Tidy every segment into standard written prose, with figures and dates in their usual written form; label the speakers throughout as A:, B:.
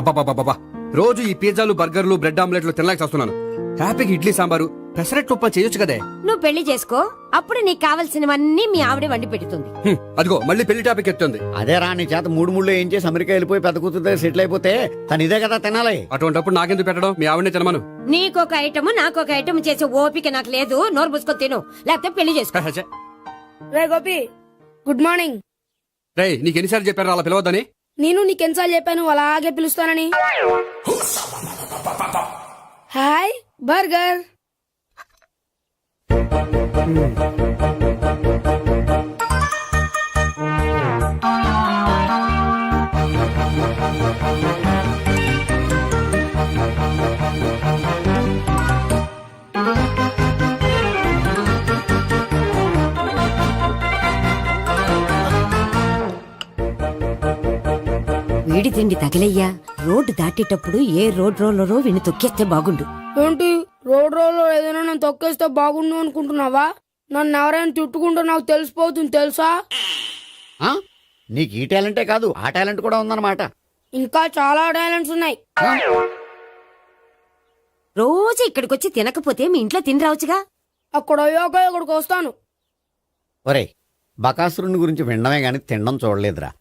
A: అబ్బాబాబాబా రోజు ఈ పిజ్జాలు బర్గర్లు బ్రెడ్ ఆమ్లెట్లు తినలేక వస్తున్నాను. హ్యాపీగా ఇడ్లీ సాంబారు పెసరెట్ ఉప్మా చేయొచ్చు కదే.
B: నువ్వు పెళ్లి చేసుకో, అప్పుడు నీకు కావలసినవన్నీ మీ ఆవిడే వండి పెడుతుంది.
A: అదిగో మళ్ళీ పెళ్లి టాపిక్ ఎత్తుంది.
C: అదే రా నీ చేత మూడు ఏం చేసి అమెరికా వెళ్ళిపోయి పెద్ద కూతురు సెటిల్ అయిపోతే తను ఇదే కదా తినాలి.
A: అటువంటిప్పుడు నాకెందుకు పెట్టడం, మీ ఆవిడనే తినమను.
B: నీకొక ఐటమ్ నాకొక ఐటమ్ చేసే ఓపిక నాకు లేదు. నోరు పూసుకొని తిను, లేకపోతే పెళ్లి చేసుకో.
D: రే గోపి, గుడ్ మార్నింగ్.
A: రే నీకు ఎన్నిసార్లు చెప్పారు అలా పిలవద్దని?
D: నేను నీకెన్నిసార్లు చెప్పాను అలాగే పిలుస్తానని. Hi burger.
B: వీడి తిండి తగిలయ్యా. రోడ్డు దాటేటప్పుడు ఏ రోడ్ రోలరో వీణ్ణి తొక్కేస్తే బాగుండు.
D: ఏంటి రోడ్ రోడ్ ఏదైనా నేను తొక్కేస్తే బాగుండు అనుకుంటున్నావా? నన్ను ఎవరైనా తిట్టుకుంటే నాకు తెలిసిపోతుంది తెలుసా?
C: ఆ? నీకు ఈ టాలెంటే కాదు ఆ టాలెంట్ కూడా ఉందన్నమాట.
D: ఇంకా చాలా టాలెంట్స్ ఉన్నాయి.
B: రోజు ఇక్కడికొచ్చి తినకపోతే మీ ఇంట్లో తిని రావచ్చుగా.
D: అక్కడ అయ్యాక ఇక్కడికి వస్తాను.
C: ఒరేయ్, బకాసురుని గురించి వినడమే గాని తినడం చూడలేదురా.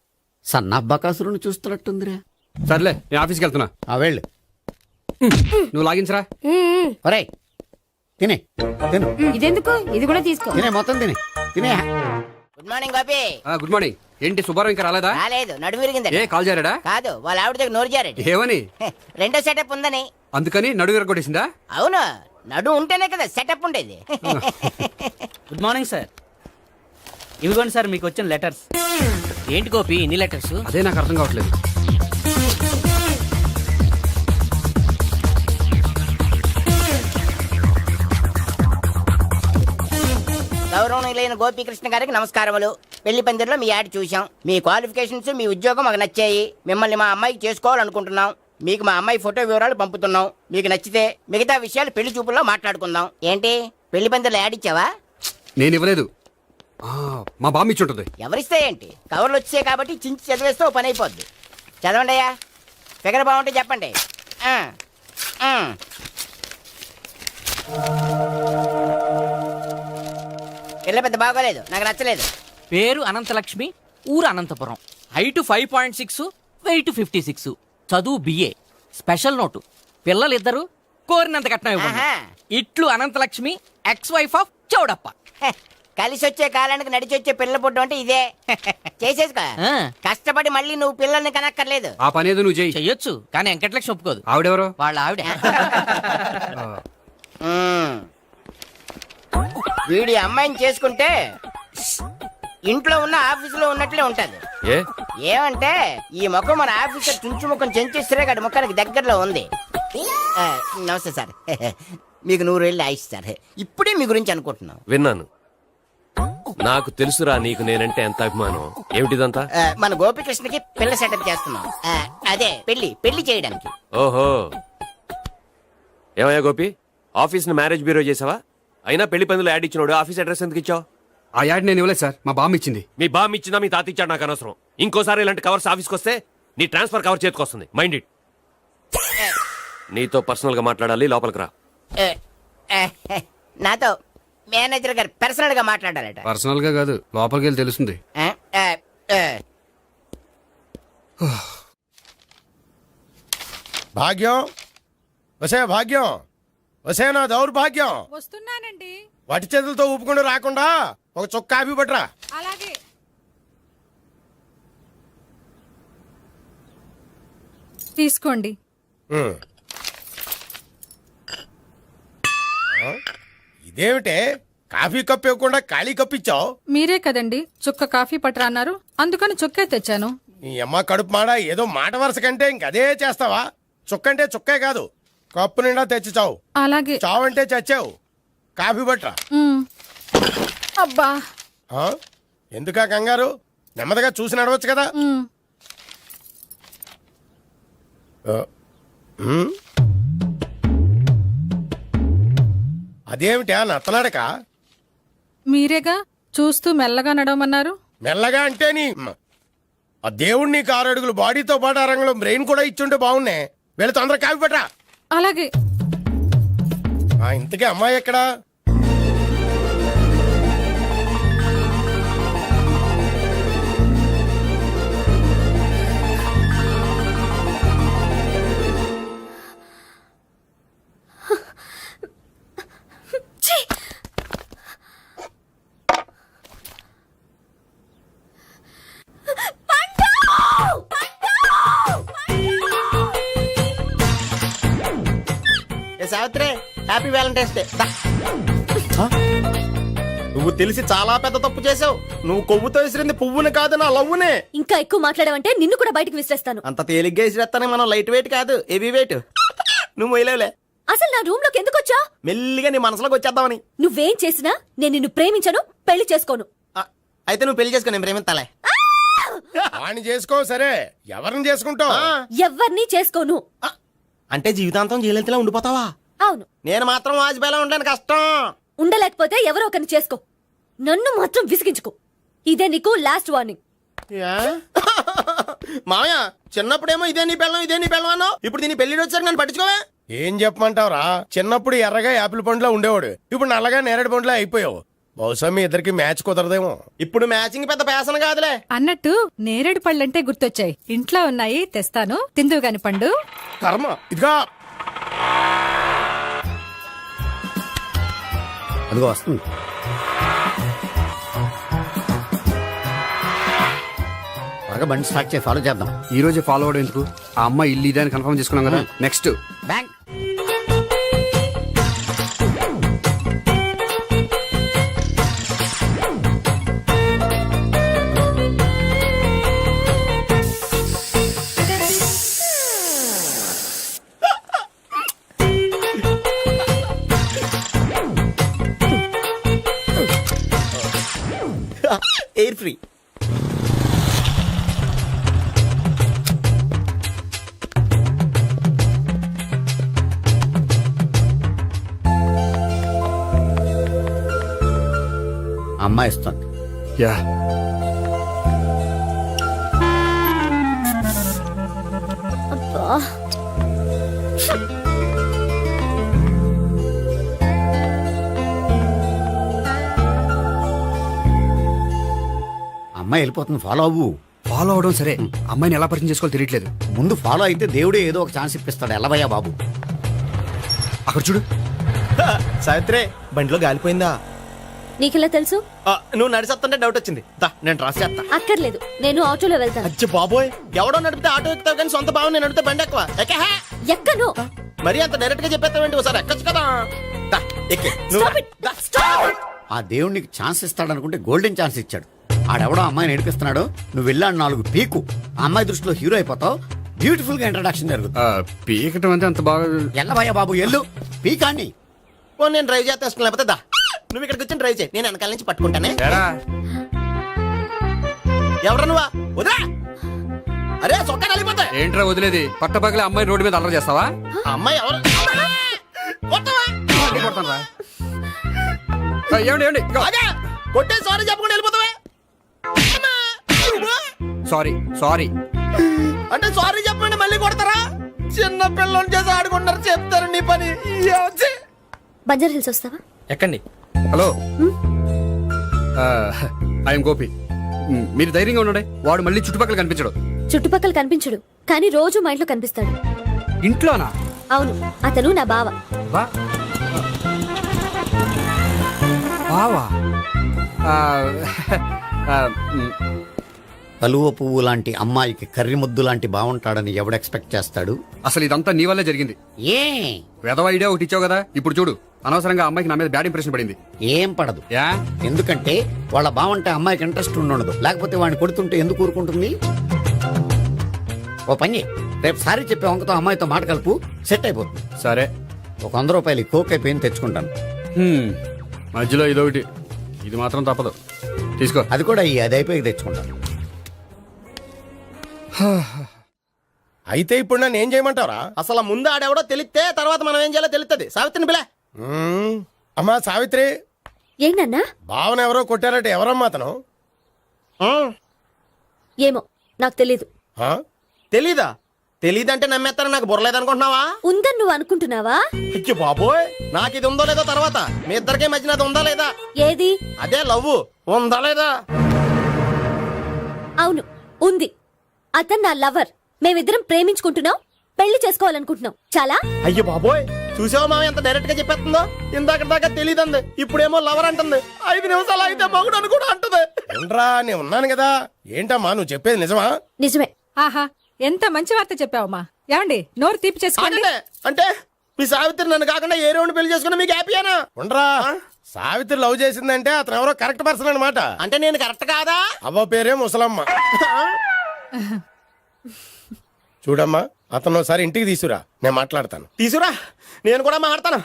C: సన్నా బకాసురుని చూస్తున్నట్టుందిరా.
A: సర్లే నేను ఆఫీస్కి వెళ్తున్నా.
C: ఆ వెళ్ళు.
A: నువ్వు లాగించరా.
C: ఒరేయ్ తినే తిను
B: ఇదెందుకు, ఇది కూడా తీసుకో.
C: తినే మొత్తం తినే.
E: Good morning Gopi.
A: Good morning. ఏంటి సుబ్బారావు ఇంకా రాలేదా?
E: రాలేదు, నడుము విరిగింది.
A: ఏ కాల్ చేరాడా?
E: కాదు, వాళ్ళ ఆవిడ దగ్గర నోరు జారాడు.
A: ఏమని?
E: రెండో సెటప్ ఉందని.
A: అందుకని నడుగు విరగొట్టేసిందా?
E: అవును, నడు ఉంటేనే కదా సెటప్ ఉండేది.
F: Good morning sir. ఇవిగోండి సార్ మీకు వచ్చిన లెటర్స్. ఏంటి గోపి ఇన్ని లెటర్స్?
A: అదే నాకు అర్థం కావట్లేదు.
E: గౌరవనీయులైన గోపీకృష్ణ గారికి నమస్కారములు. పెళ్లి పందిరిలో మీ యాడ్ చూసాం. మీ క్వాలిఫికేషన్స్, మీ ఉద్యోగం మాకు నచ్చాయి. మిమ్మల్ని మా అమ్మాయికి చేసుకోవాలనుకుంటున్నాం. మీకు మా అమ్మాయి ఫోటో వివరాలు పంపుతున్నాం. మీకు నచ్చితే మిగతా విషయాలు పెళ్లి చూపుల్లో మాట్లాడుకుందాం. ఏంటి పెళ్లి పందిరిలో యాడ్ ఇచ్చావా?
A: నేను ఇవ్వలేదు. మా బామ్మ ఇచ్చి ఉంటుంది.
E: ఎవరిస్తే ఏంటి, కవర్లు వచ్చాయి కాబట్టి చించి చదివేస్తే ఓ పని అయిపోద్ది. చదవండి అయ్యా, ఫిగర్ బాగుంటే చెప్పండి. పిల్ల పెద్ద బాగోలేదు, నాకు నచ్చలేదు.
F: పేరు అనంతలక్ష్మి, ఊరు అనంతపురం, హైట్ 5.6, వెయిట్ 56, చదువు బిఏ, స్పెషల్ నోటు పిల్లలిద్దరు కోరినంత కట్నం ఇవ్వండి.
E: ఆహా.
F: ఇట్లు Anantalakshmi, ex wife of Chowdappa.
E: హె, కలిసి వచ్చే కాలానికి నడిచి వచ్చే పిల్ల పుట్టం అంటే ఇదే. చేసేసుకో.
F: ఆ.
E: కష్టపడి మళ్ళీ నువ్వు పిల్లల్ని కనక్కర్లేదు.
A: ఆ పని ఏదో నువ్వు చెయ్యి.
F: చెయ్యొచ్చు, కానీ వెంకటలక్ష్మి ఒప్పుకోదు.
A: ఆవిడెవరో?
F: వాళ్ళ ఆవిడ.
E: వీడి అమ్మాయిని చేసుకుంటే ఇంట్లో ఉన్న ఆఫీసులో ఉన్నట్లే ఉంటది. ఏమంటే ఈ ముఖం మన ఆఫీసర్ చుంచు ముఖం చెంచేస్తే గడి ముఖానికి దగ్గరలో ఉంది. నమస్తే సార్. మీకు 100 ఏళ్ళు ఆయుష్ సార్. ఇప్పుడే మీ గురించి అనుకుంటున్నాం.
G: విన్నాను. నాకు తెలుసురా నీకు నేనంటే ఎంత అభిమానం. ఏమిటిదంతా?
E: మన గోపికృష్ణకి పిల్ల సెటప్ చేస్తున్నాం. అదే పెళ్లి చేయడానికి.
G: ఓహో, ఏమయ్యా గోపి, ఆఫీస్ ని మ్యారేజ్ బ్యూరో చేసావా? అయినా పెళ్లి పందులు యాడ్ ఇచ్చినోడు ఆఫీస్ అడ్రస్ ఎందుకు ఇచ్చావు?
A: ఆ యాడ్ నేను ఇవ్వలేదు సార్, మా బామ్మ ఇచ్చింది.
G: మీ బామ్మ ఇచ్చిందా మీ తాత ఇచ్చాడు నాకు అనవసరం. ఇంకోసారి ఇలాంటి కవర్స్ ఆఫీస్కి వస్తే నీ ట్రాన్స్ఫర్ కవర్ చేతికి వస్తుంది. Mind it. నీతో పర్సనల్ గా మాట్లాడాలి, లోపలికి రా.
E: నాతో మేనేజర్ గారు పర్సనల్ గా మాట్లాడాలట.
A: పర్సనల్ గా కాదు, లోపలికి వెళ్ళి తెలుస్తుంది.
H: భాగ్యం, వసే భాగ్యం, వసే నా దౌర్భాగ్యం.
D: వస్తున్నానండి.
H: వటి చేతులతో ఊపుకుండా రాకుండా ఒక చుక్క కాఫీ పట్టరా.
D: అలాగే. తీసుకోండి.
H: ఇదేమిటే కాఫీ కప్ ఇవ్వకుండా ఖాళీ కప్ ఇచ్చావు?
D: మీరే కదండి చుక్క కాఫీ పట్టరా అన్నారు, అందుకని చుక్కే తెచ్చాను.
H: నీ అమ్మ కడుపు మాడ, ఏదో మాట వరుస కంటే ఇంకదే చేస్తావా? చుక్కంటే చుక్కే కాదు, కప్పు నిండా తెచ్చి చావు.
D: అలాగే.
H: చావంటే చచ్చావు. కాఫీ పట్టరా.
D: అబ్బా,
H: ఎందుకా కంగారు? నెమ్మదిగా చూసి నడవచ్చు కదా. అదేమిటా నత్తనాడక?
D: మీరేగా చూస్తూ మెల్లగా నడవమన్నారు.
H: మెల్లగా అంటే నీ ఆ దేవుడు నీకు 6 అడుగులు బాడీతో పాటు ఆ రంగంలో బ్రెయిన్ కూడా ఇచ్చుంటే బాగున్నాయి. వీళ్ళు తొందరగా కాపీ పెట్టరా.
B: అలాగే.
H: ఇంతకీ అమ్మాయి ఎక్కడా?
E: Savitri, happy Valentine's day.
I: నువ్వు తెలిసి చాలా పెద్ద తప్పు చేసావు. నువ్వు కొవ్వుతో విసిరింది పువ్వుని కాదు, నా లవ్వునే.
J: ఇంకా ఎక్కువ మాట్లాడావంటే నిన్ను కూడా బయటకు విసిరేస్తాను.
I: అంత తేలిగ్గా విసిరేస్తానే మనం లైట్ వెయిట్ కాదు, హెవీ వెయిట్. నువ్వు వేయలేవులే.
J: అసలు నా రూమ్ లోకి ఎందుకు వచ్చా?
I: మెల్లిగా నీ మనసులోకి వచ్చేద్దామని.
J: నువ్వేం చేసినా నేను నిన్ను ప్రేమించను, పెళ్లి చేసుకోను.
I: అయితే నువ్వు పెళ్లి చేసుకో, నేను ప్రేమిస్తాలే.
H: వాణ్ణి చేసుకో సరే, ఎవరిని చేసుకుంటావు?
J: ఎవ్వరినీ చేసుకోను.
I: అంటే జీవితాంతం జయలలితలా ఉండిపోతావా?
J: అవును.
I: నేను మాత్రం వాజ్పేయిలా ఉండడానికి కష్టం.
J: ఉండలేకపోతే ఎవరో ఒకరిని చేసుకో, నన్ను మాత్రం విసిగించుకో. ఇదే నీకు లాస్ట్ వార్నింగ్.
I: మామయ్య, చిన్నప్పుడేమో ఇదే నీ పెళ్ళం అన్నావు. ఇప్పుడు దీని పెళ్లి వచ్చాక నన్ను పట్టించుకోవే.
H: ఏం చెప్పమంటావురా? చిన్నప్పుడు ఎర్రగా యాపిల్ పండులో ఉండేవాడు, ఇప్పుడు నల్లగా నేరేడు పండులో అయిపోయావు. బహుశా మీ ఇద్దరికి మ్యాచ్ కుదరదేమో.
I: ఇప్పుడు మ్యాచింగ్ పెద్ద పేసన కాదులే.
K: అన్నట్టు నేరేడు పళ్ళంటే గుర్తొచ్చాయి. ఇంట్లో ఉన్నాయి, తెస్తాను, తిందువు గాని పండు.
I: కర్మ.
H: ఇదిగా
C: అదిగో వస్తుంది. బాగా బండి స్టార్ట్ చేసి ఫాలో చేద్దాం.
A: ఈ రోజే ఫాలో అవడం ఎందుకు? ఆ అమ్మాయి ఇల్లు ఇదే అని కన్ఫర్మ్ చేసుకున్నాం కదా. Next
C: bank.
I: Air free.
C: అమ్మాయి ఇస్తుంది.
A: యా
C: అమ్మాయి వెళ్ళిపోతుంది, ఫాలో అవ్వు.
A: ఫాలో అవడం సరే, అమ్మాయిని ఎలా పరిచయం చేసుకోవాలో తెలియట్లేదు.
C: ముందు ఫాలో అయితే దేవుడే ఏదో ఒక ఛాన్స్ ఇప్పిస్తాడు. ఎల్లవయ్యా బాబు.
A: అక్కడ చూడు.
I: సావిత్రి, బండిలో గాలిపోయిందా?
J: నీకెలా తెలుసు?
I: నువ్వు నడిచేస్తుంటే డౌట్ వచ్చింది. దా, నేను ట్రాస్ చేస్తా.
J: అక్కర్లేదు, నేను ఆటోలో వెళ్తాను.
I: అచ్చి బాబోయ్, ఎవడో నడిపితే ఆటో ఎక్కుతావు కానీ సొంత భావం నేను నడిపితే బండి ఎక్కువ. ఎక్కహే.
J: ఎక్కను.
I: మరి అంత డైరెక్ట్ గా చెప్పేస్తావేంటి? ఒకసారి ఎక్కొచ్చు కదా. దా, ఎక్కే. నువ్వు
J: Stop it.
I: దా. Stop.
C: ఆ దేవుడికి ఛాన్స్ ఇస్తాడనుకుంటే గోల్డెన్ ఛాన్స్ ఇచ్చాడు. ఆడెవడో అమ్మాయిని నడిపిస్తున్నాడు, నువ్వు వెళ్ళాడు 4 పీకు. ఆ అమ్మాయి దృష్టిలో హీరో అయిపోతావు. బ్యూటిఫుల్ గా ఇంట్రడక్షన్ జరుగుతుంది.
A: పీకటం అంటే అంత బాగా
C: ఎల్లవయ్యా బాబు, ఎల్లు పీకాన్ని.
I: ఓ, నేను డ్రైవ్ చేస్తే ఇష్టం లేకపోతే దా, నువ్వు ఇక్కడికి వచ్చి డ్రైవ్ చేయి, నేను వెనకాల నుంచి పట్టుకుంటానే. ఎవరు నువ్వా? వదిలే. అరే చొక్కా కలిపోతా.
A: ఏంట్రా వదిలేది? పట్టపగలే అమ్మాయి రోడ్డు మీద అల్లరి చేస్తావా?
I: అమ్మాయి ఎవరు? కొట్టవా?
A: కొడతానురా. ఏమండి ఏమండి?
I: అదే, కొట్టే సారీ చెప్పకుండా వెళ్ళిపోతావా?
A: Sorry sorry.
I: అంటే సారీ చెప్పండి మళ్ళీ కొడతారా? చిన్న పిల్లలు చేసి ఆడుకుంటారు, చెప్తారు నీ పని.
J: బంజారా హిల్స్ వస్తావా?
F: ఎక్కండి.
A: Hello, I'm Gopi. మీరు ధైర్యంగా ఉండండి. వాడు మళ్ళీ చుట్టుపక్కల కనిపించడు.
J: చుట్టుపక్కల కనిపించడు, కానీ రోజు మా ఇంట్లో కనిపిస్తాడు.
A: ఇంట్లోనా?
J: అవును, అతను నా బావ.
A: బావా?
C: కలువ పువ్వు లాంటి అమ్మాయికి కర్రి ముద్దు లాంటి బాగుంటాడని ఎవడు ఎక్స్పెక్ట్ చేస్తాడు?
A: అసలు ఇదంతా నీ వల్లే జరిగింది.
C: ఏ
A: వెధవ ఐడియా ఒకటి ఇచ్చావు కదా. ఇప్పుడు చూడు, అనవసరంగా అమ్మాయికి నా మీద బ్యాడ్ ఇంప్రెషన్ పడింది.
C: ఏం పడదు.
A: యా?
C: ఎందుకంటే వాళ్ళ బాగుంటే అమ్మాయికి ఇంట్రెస్ట్ ఉండదు. లేకపోతే వాడిని కొడుతుంటే ఎందుకు ఊరుకుంటుంది? ఓ పని, రేపు సారీ చెప్పే వంకతో అమ్మాయితో మాట కలుపు, సెట్ అయిపోతుంది.
A: సరే,
C: ఒక 100 రూపాయలు కోక్ అయిపోయింది, తెచ్చుకుంటాను.
A: మధ్యలో ఇదొకటి, ఇది మాత్రం తప్పదు. తీసుకో.
C: అది కూడా అది అయిపోయి తెచ్చుకుంటాను.
H: అయితే ఇప్పుడు నన్ను ఏం చేయమంటావరా?
I: అసలు ముందు ఆడెవడో తెలిస్తే తర్వాత మనం ఏం చేయాలో తెలుస్తుంది. సావిత్రిని పిల్ల.
H: అమ్మా సావిత్రి,
J: ఏంటన్నా?
H: భావన ఎవరో కొట్టారట. ఎవరమ్మా అతను?
J: ఏమో, నాకు తెలీదు.
H: ఆ?
I: తెలీదా? తెలీదంటే నమ్మేస్తారని నాకు బుర్రలేదనుకుంటున్నావా?
J: ఉందని నువ్వు అనుకుంటున్నావా?
I: అయ్యో బాబోయ్, నాకు ఇది ఉందో లేదో తర్వాత, మీ ఇద్దరికే మధ్యన అది ఉందా లేదా?
J: ఏది?
I: అదే లవ్ ఉందా లేదా?
J: అవును, ఉంది. అతను నా లవర్. మేమిద్దరం ప్రేమించుకుంటున్నాం, పెళ్లి చేసుకోవాలనుకుంటున్నాం. చాలా.
I: అయ్యో బాబోయ్, చూసావా మామ ఎంత డైరెక్ట్ గా చెప్పేస్తుందో? ఇందాక దాకా తెలియదండి, ఇప్పుడేమో లవర్ అంటుంది. 5 నిమిషాలు అయితే మగుడు అని కూడా అంటుంది.
H: ఏంట్రా నేను ఉన్నాను కదా. ఏంటమ్మా నువ్వు చెప్పేది నిజమా?
J: నిజమే.
K: ఆహా ఎంత మంచి వార్త చెప్పావమ్మా. ఏమండి నోరు తీపి చేసుకోండి.
I: ఆగండి. అంటే మీ సావిత్రి నన్ను కాకుండా ఏ రౌండ్ పెళ్లి చేసుకున్నా మీకు హ్యాపీయేనా?
H: ఉండరా, సావిత్రి లవ్ చేసిందంటే అతను ఎవరో కరెక్ట్ పర్సన్ అనమాట.
I: అంటే నేను కరెక్ట్ కాదా?
H: అవ్వ పేరే ముసలమ్మ. చూడమ్మా, అతను ఒకసారి ఇంటికి తీసుకురా, నేను మాట్లాడతాను.
I: తీసురా, నేను కూడా మాట్లాడతాను.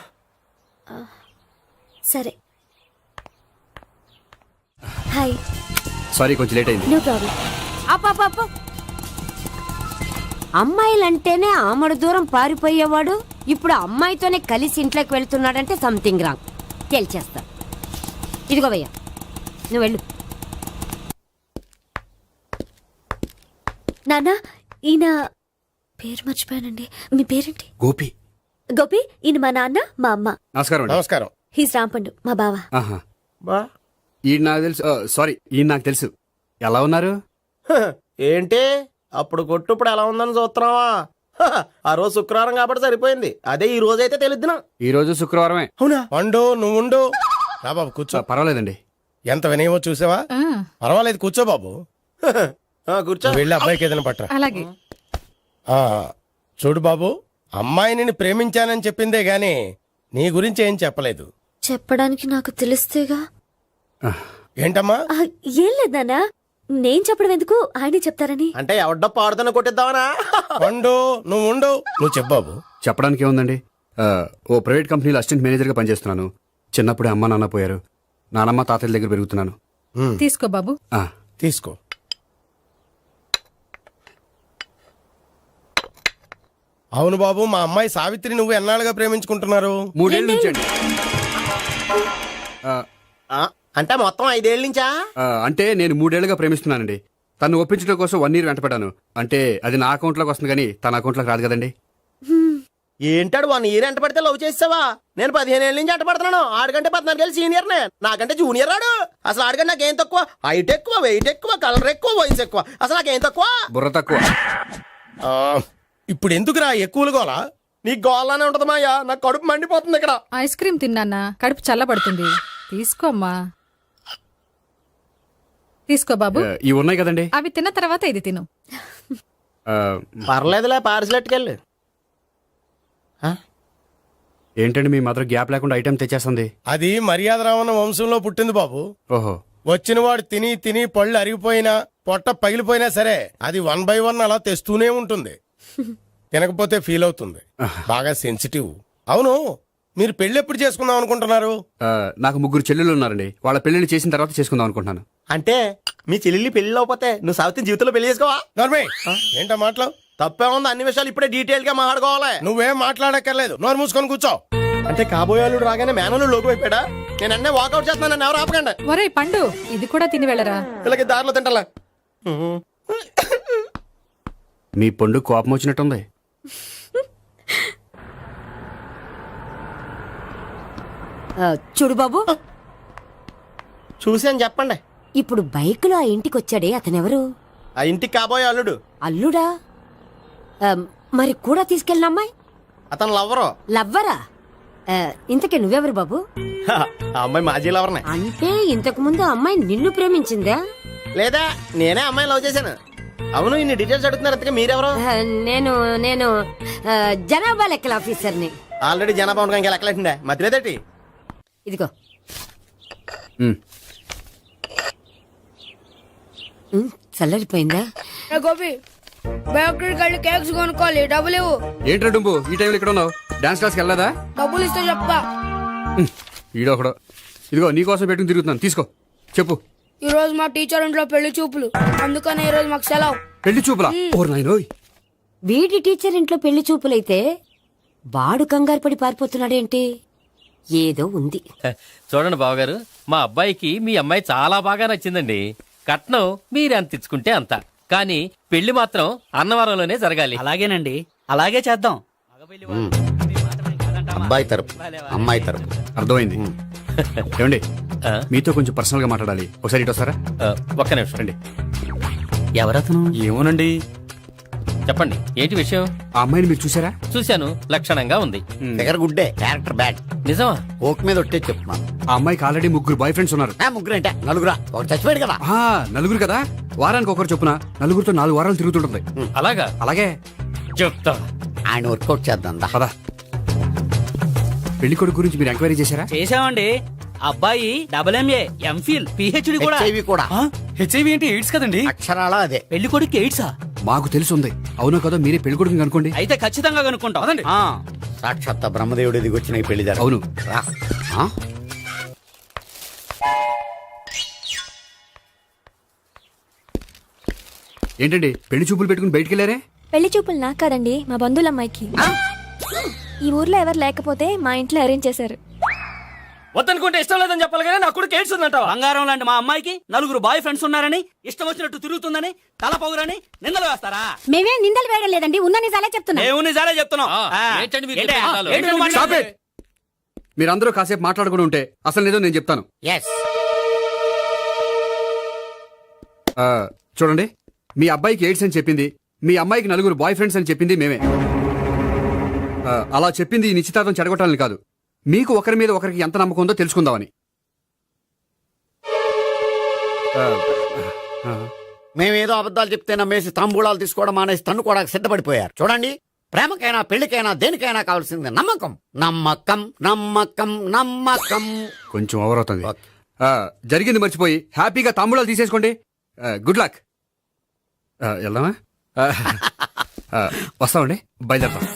J: సరే. హాయ్.
A: సారీ కొంచెం లేట్ అయింది.
J: No problem.
B: అప్ప అమ్మాయిలంటేనే ఆమడు దూరం పారిపోయేవాడు ఇప్పుడు అమ్మాయితోనే కలిసి ఇంట్లోకి వెళ్తున్నాడంటే సంథింగ్ రాంగ్. తేల్చేస్తా. ఇదిగో భయ్యా, నువ్వు వెళ్ళు.
J: నాన్న, ఈయన పేరు మర్చిపోయానండి. మీ పేరేంటి?
A: గోపి.
J: గోపి. ఈయన మా నాన్న, మా అమ్మ.
A: నమస్కారం అండి.
H: నమస్కారం.
J: హీస్ రాంపండు, మా బావ.
A: ఆహా.
I: బా
A: ఈయన నాకు తెలుసు. సారీ, ఈయన నాకు తెలుసు. ఎలా ఉన్నారు?
I: ఏంటి అప్పుడు కొట్టు ఇప్పుడు ఎలా ఉందని చూస్తున్నావా? ఆ రోజు శుక్రవారం కాబట్టి సరిపోయింది. అదే ఈ రోజు అయితే తెలిద్దునా.
A: ఈ రోజు శుక్రవారమే.
I: అవునా?
H: వండు నువ్వు ఉండు. రా బాబు కూర్చో.
A: పర్వాలేదండి.
H: ఎంత వినయమో చూసావా? పర్వాలేదు కూర్చో బాబు.
I: కూర్చో.
H: నువ్వు వెళ్ళి అబ్బాయికి ఏదైనా పట్టరా.
K: అలాగే.
H: ఆ, చూడు బాబు, అమ్మాయి నిన్ను ప్రేమించానని చెప్పిందే గాని నీ గురించి ఏం చెప్పలేదు.
J: చెప్పడానికి నాకు తెలిస్తేగా.
H: ఏంటమ్మా?
J: ఆ, ఏం లేదు నాన్న, నేను చెప్పడం ఎందుకు, ఆయనే చెప్తారని.
I: అంటే ఎవడ్డో పాడుతున్న కొట్టిద్దామనా?
H: వండు నువ్వు ఉండు. నువ్వు చెప్పు బాబు.
A: చెప్పడానికి ఏముందండి, ఓ ప్రైవేట్ కంపెనీలో అసిస్టెంట్ మేనేజర్గా పనిచేస్తున్నాను. చిన్నప్పుడే అమ్మ నాన్న పోయారు. నానమ్మ తాతయ్య దగ్గర పెరుగుతున్నాను.
K: తీసుకో బాబు.
H: తీసుకో. అవును బాబు, మా అమ్మాయి సావిత్రి నువ్వు ఎన్నాళ్ళుగా ప్రేమించుకుంటున్నారు?
A: 3 ఏళ్ళ నుంచి అండి.
I: అంటే మొత్తం 5 ఏళ్ళ నుంచా?
A: అంటే నేను 3 ఏళ్ళుగా ప్రేమిస్తున్నానండి. తను ఒప్పించడం కోసం 1 year వెంటపడ్డాను. అంటే అది నా అకౌంట్లోకి వస్తుంది కానీ తన అకౌంట్లోకి రాదు కదండి.
I: ఏంటాడు 1 year ఎంట పడితే లవ్ చేసావా? నేను 15 ఏళ్ళ నుంచి ఎంట పడుతున్నాను. ఆడికంటే 14 ఏళ్ళు సీనియర్నే, నాకంటే జూనియర్ రాడు. అసలు ఆడికంటే నాకేం తక్కువ? హైట్ ఎక్కువ, వెయిట్ ఎక్కువ, కలర్ ఎక్కువ, వయసు ఎక్కువ. అసలు నాకేం తక్కువ?
A: బుర్ర తక్కువ.
H: ఇప్పుడు ఎందుకురా ఎక్కువలు గోలా?
I: నీకు గోళ్ళనే ఉంటది మాయా, నాకు కడుపు మండిపోతుంది ఇక్కడ.
K: ఐస్ క్రీమ్ తిన్నానా, కడుపు చల్లబడుతుంది. తీసుకోమ్మా. తీసుకో బాబు.
A: ఇవి ఉన్నాయి కదండి.
K: అవి తిన్న తర్వాత ఇది తిను.
I: పర్లేదులే, పార్సిలెట్కెళ్ళి.
A: ఏంటండి మీ మదర్ గ్యాప్ లేకుండా ఐటెం తెచ్చేస్తుంది?
H: అది మర్యాద రావణ వంశంలో పుట్టింది బాబు.
A: ఓహో.
H: వచ్చిన వాడు తిని తిని పళ్ళు అరిగిపోయినా పొట్ట పగిలిపోయినా సరే అది 1 by 1 అలా తెస్తూనే ఉంటుంది. తినకపోతే ఫీల్ అవుతుంది. బాగా సెన్సిటివ్. అవును, మీరు పెళ్లి ఎప్పుడు చేసుకుందాం అనుకుంటున్నారు?
A: నాకు 3 చెల్లెళ్ళు ఉన్నారండి. వాళ్ళ పెళ్లిని చేసిన తర్వాత చేసుకుందాం అనుకుంటున్నాను.
I: అంటే మీ చెల్లెల్ని పెళ్లి లేకపోతే నువ్వు సావిత్రి జీవితంలో పెళ్లి చేసుకోవా?
H: నోర్మే, ఏంటో మాటలు?
I: తప్పే ఉంది, అన్ని విషయాలు ఇప్పుడే డీటెయిల్ గా మాట్లాడుకోవాలి.
H: నువ్వేం మాట్లాడక్కర్లేదు, నోరు మూసుకొని కూర్చో.
I: అంటే కాబోయే వాళ్ళు రాగానే మేనలు లోకి అయిపోయాడా? నేను అన్నీ వాకౌట్ చేస్తున్నాను, నన్ను ఎవరు ఆపకండి.
K: ఒరే పండు, ఇది కూడా తిని వెళ్ళరా.
I: వీళ్ళకి దారిలో తింటలే.
A: మీ పండు కోపం వచ్చినట్టుంది.
B: చూడు బాబు,
I: చూసి అని చెప్పండి.
B: ఇప్పుడు బైక్ లో ఆ ఇంటికి వచ్చాడే అతనెవరు?
I: ఆ ఇంటికి కాబోయే అల్లుడు.
B: అల్లుడా? మరి కూడా తీసుకెళ్ళిన అమ్మాయి
I: అతను లవ్వరు.
B: లవ్వరా? ఇంతకే నువ్వెవరు బాబు?
I: ఆ అమ్మాయి మాజీ లవర్నే.
B: అంటే ఇంతకు ముందు అమ్మాయి నిన్ను ప్రేమించిందా?
I: లేదా నేనే అమ్మాయి లవ్ చేశాను. అవును, ఇన్ని డీటెయిల్స్ అడుగుతున్నారు. ఇంతకీ మీరెవరు?
B: నేను నేను జనాభా లెక్కల ఆఫీసర్ని.
I: ఆల్రెడీ జనాభా ఉండగా ఇంకా లెక్కలేటండే మధ్యలేదేటి.
B: ఇదిగో. చల్లరిపోయిందా?
D: గోపి, బేకరీకి వెళ్ళి కేక్స్ కొనుక్కోవాలి, డబ్బులు ఇవ్వు.
A: ఏంట్రా డుంబు ఈ టైంలో ఇక్కడ ఉన్నావు? డాన్స్ క్లాస్కి వెళ్ళదా?
D: డబ్బులు ఇస్తే చెప్తా.
A: ఈడొకడు. ఇదిగో నీకోసం పెట్టుకుని తిరుగుతున్నాను, తీసుకో. చెప్పు.
D: ఈ రోజు మా టీచర్ ఇంట్లో పెళ్లి చూపులు, అందుకని ఈ రోజు మాకు సెలవు.
A: పెళ్లి చూపులా? ఓర్ నాయనోయ్.
B: వీడి టీచర్ ఇంట్లో పెళ్లి చూపులైతే వాడు కంగారు పడి పారిపోతున్నాడేంటి? ఏదో ఉంది.
L: చూడండి బావగారు, మా అబ్బాయికి మీ అమ్మాయి చాలా బాగా నచ్చిందండి. కట్నం మీరెంత ఇచ్చుకుంటే అంత.
F: కానీ పెళ్లి మాత్రం అన్నవరంలోనే జరగాలి.
L: అలాగేనండి, అలాగే చేద్దాం.
C: అబ్బాయి తరపు అమ్మాయి తరపు.
A: అర్థమైంది. ఏమండి మీతో కొంచెం పర్సనల్ గా మాట్లాడాలి, ఒకసారి ఇటు వస్తారా?
F: ఒక్క నిమిషం రండి.
L: ఎవరతను?
A: ఏమోనండి.
F: చెప్పండి, ఏంటి విషయం?
A: ఆ అమ్మాయిని మీరు చూసారా?
F: చూశాను, లక్షణంగా ఉంది.
C: ఫిగర్ గుడ్డే, క్యారెక్టర్ బ్యాడ్.
F: నిజమా?
C: ఓక్ మీద ఒట్టే చెప్తున్నాను.
A: ఆ అమ్మాయికి ఆల్రెడీ 3 బాయ్ ఫ్రెండ్స్ ఉన్నారు.
C: ముగ్గురు అంటే నలుగురా, ఒకటి చచ్చిపోయాడు కదా.
A: నలుగురు కదా, వారానికి ఒకరు చొప్పున నలుగురితో 4 వారాలు తిరుగుతుంటుంది.
F: అలాగా?
A: అలాగే
F: చెప్తా.
C: ఆయన వర్కౌట్ చేద్దాం దా.
A: పదా. పెళ్లి కొడుకు గురించి మీరు ఎంక్వైరీ చేశారా?
L: చేసామండి. అబ్బాయి MA, MPhil, PhD కూడా.
C: HIV కూడా.
L: హెచ్ఐవి అంటే ఎయిడ్స్ కదండి.
C: అక్షరాలా అదే.
L: పెళ్లి కొడుకు ఎయిడ్సా?
A: మాకు తెలుసుంది. అవునో కదా, మీరే పెళ్లి కొడుకుని అనుకోండి.
L: అయితే ఖచ్చితంగా కనుక్కుంటాం.
C: సాక్షాత్ బ్రహ్మదేవుడి దిగి వచ్చిన ఈ పెళ్లి జరగదు.
A: అవును.
C: రా. ఆ?
A: ఏంటండి పెళ్లి చూపులు పెట్టుకుని బయటికి వెళ్ళారే?
J: పెళ్లి చూపులు నాకు కాదండి, మా బంధువుల అమ్మాయికి. ఈ ఊర్లో ఎవరు లేకపోతే మా ఇంట్లో అరేంజ్ చేశారు.
L: వద్దనుకుంటే ఇష్టం లేదని చెప్పాలి కానీ నా కొడుకు ఎయిడ్స్ ఉందంటావా? బంగారం లాంటి మా అమ్మాయికి 4 బాయ్ ఫ్రెండ్స్ ఉన్నారని, ఇష్టం వచ్చినట్టు తిరుగుతుందని, తల పౌరని నిందలు వేస్తారా?
B: మేమేం నిందలు వేయడం లేదండి, ఉన్న నిజాలే చెప్తున్నా.
L: మేము నిజాలే చెప్తున్నాం.
F: ఏంటండి మీరు
L: ఏంటి?
F: చెప్పే నిజాలు?
L: ఏంటి నువ్వు
A: Stop
L: మాట్లాడేది?
A: it. మీరందరూ కాసేపు మాట్లాడుకుని ఉంటే అసలు నిజం నేను చెప్తాను.
C: Yes.
A: చూడండి, మీ అబ్బాయికి ఎయిడ్స్ అని చెప్పింది, మీ అమ్మాయికి 4 బాయ్ ఫ్రెండ్స్ అని చెప్పింది మేమే. అలా చెప్పింది ఈ నిశ్చితార్థం చెడగొట్టాలని కాదు, మీకు ఒకరి మీద ఒకరికి ఎంత నమ్మకం ఉందో తెలుసుకుందామని.
C: మేమేదో అబద్ధాలు చెప్తే నమ్మేసి తాంబూలాలు తీసుకోవడం మానేసి తన్నుకోవడానికి సిద్ధపడిపోయారు. చూడండి, ప్రేమకైనా పెళ్లికైనా దేనికైనా కావాల్సింది నమ్మకం. నమ్మకం నమ్మకం నమ్మకం.
A: కొంచెం ఓవర్ అవుతుంది. జరిగింది మర్చిపోయి హ్యాపీగా తాంబూలాలు తీసేసుకోండి. Good luck. వెళ్దామా? వస్తామండి, బయలుదేరతాం.